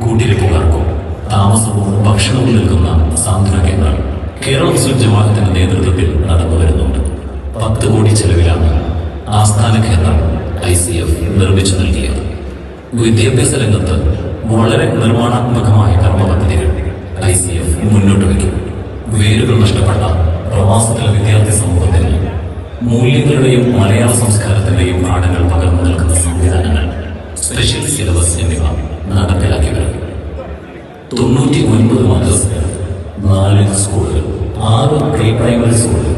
കൂട്ടിരിപ്പുകാർക്കും താമസവും ഭക്ഷണവും നൽകുന്ന സാന്ത്വന കേന്ദ്രം കേരള മുസ്ലിം ജമാഅത്തിന്റെ നേതൃത്വത്തിൽ നടന്നു വരുന്നുണ്ട്. 10 കോടി ചെലവിലാണ് ആസ്ഥാന കേന്ദ്രം ICF നിർമ്മിച്ചു നൽകിയത്. വിദ്യാഭ്യാസ രംഗത്ത് വളരെ നിർമ്മാണാത്മകമായ കർമ്മ പദ്ധതികൾ ICF മുന്നോട്ട് വയ്ക്കും. വേരുകൾ നഷ്ടപ്പെട്ട പ്രവാസത്തിലെ വിദ്യാർത്ഥി സമൂഹത്തിന് മൂല്യങ്ങളുടെയും മലയാള സംസ്കാരത്തിന്റെയും പാഠങ്ങൾ പകർന്നു നൽകുന്ന സംവിധാനങ്ങൾ, സ്പെഷ്യൽ സിലബസ് എന്നിവ നടപ്പിലാക്കി വരും. 99 മദ്രസകൾ, 4 സ്കൂളുകൾ, 6 പ്രീ പ്രൈമറി സ്കൂളുകൾ,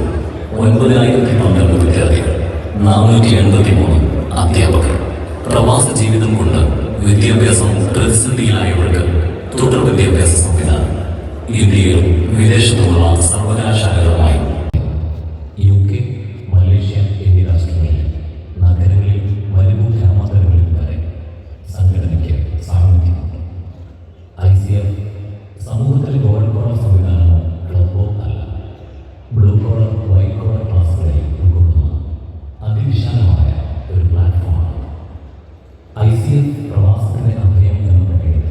9012 വിദ്യാർത്ഥികൾ, 483 അധ്യാപകർ. പ്രവാസ ജീവിതം കൊണ്ട് വിദ്യാഭ്യാസം പ്രതിസന്ധിയിലായവർക്ക് തുടർ വിദ്യാഭ്യാസ സംവിധാനം ഇന്ത്യയിലും വിദേശത്തുമുള്ള സർവകലാശാലകളുമായി UK, മലേഷ്യ എന്നീ രാഷ്ട്രങ്ങളിൽ നഗരങ്ങളിൽ വരും ഗ്രാമാന്തരങ്ങളിൽ വരെ സംഘടനയ്ക്ക് സാന്നിധ്യമുണ്ട്. ICF സമൂഹത്തിലെ ഗോൾഡ് കോളർ സംവിധാനമോ ക്ലബോ അല്ല. ബ്ലൂ കോളർ, വൈറ്റ് കോളർ ക്ലാസുകളെ ഉൾക്കൊള്ളുന്ന അതിവിശാലമായ ഒരു പ്ലാറ്റ്ഫോമാണ്. ICF പ്രവാസത്തിന്റെ അഭയം എന്ന പട്ടികയിൽ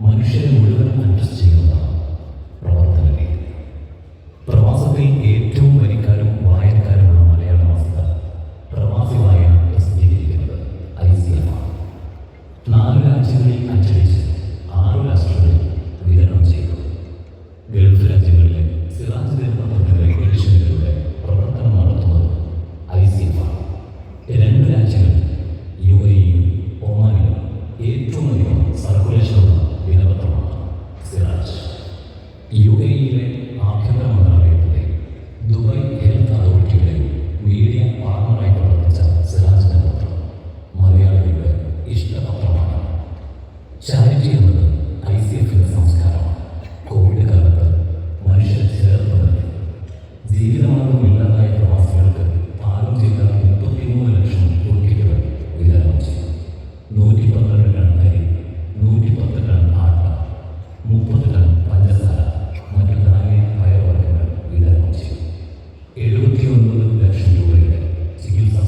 മനുഷ്യരെ മുഴുവൻ അഡ്ജസ്റ്റ് ചെയ്യുന്നതാണ് പ്രവർത്തന രീതി. പ്രവാസത്തിൽ ഏറ്റവും വരിക്കാരും വായനക്കാരുമുള്ള മലയാള മാസിക പ്രവാസി വായന പ്രസിദ്ധീകരിക്കുന്നത് ICF ആണ്. 4 രാജ്യങ്ങളിൽ അച്ചടിച്ച് 6 രാഷ്ട്രങ്ങളിൽ വിതരണം ചെയ്തു. ഗൾഫ് രാജ്യങ്ങളിലെ സിറാജ് ദിനപത്രത്തിന്റെ എഡിഷനുകളുടെ പ്രവർത്തനം നടത്തുന്നത് ICF ആണ്. 2 രാജ്യങ്ങളിൽ UAE, ഒമാനിലും ഏറ്റവും അധികം സർക്കുലേഷനുള്ള ദിനപത്രമാണ് സിറാജ്. UAE-യിലെ ആഭ്യന്തര മന്ത്രാലയത്തിലെ ദുബായ് ഹെൽത്ത് അതോറിറ്റിയുടെ മീഡിയ പാർട്ണറായി പ്രവർത്തിച്ച സിറാജ് ദിനപത്രം മലയാളികളുടെ ഇഷ്ടപത്രമാണ്. ചാരിറ്റി എന്നത് ICF-ന്റെ സംസ്കാരമാണ്. കോവിഡ് കാലത്ത് മനുഷ്യരെ ചേർത്ത് നിർത്തി ജീവിതമാർഗം ഇല്ലാതായ പ്രവാസികൾക്ക് പാകം ചെയ്ത 33 ലക്ഷം തുർക്കികൾ വിതരണം ചെയ്തു. 112 ടൺ അരി, 110 ടൺ ആട്ട, 30 ടൺ പഞ്ചസാര, മറ്റു ധാന്യ പയർവർഗ്ഗങ്ങൾ വിതരണം ചെയ്തു. 79 ലക്ഷം രൂപയുടെ ചികിത്സാ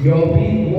Your being was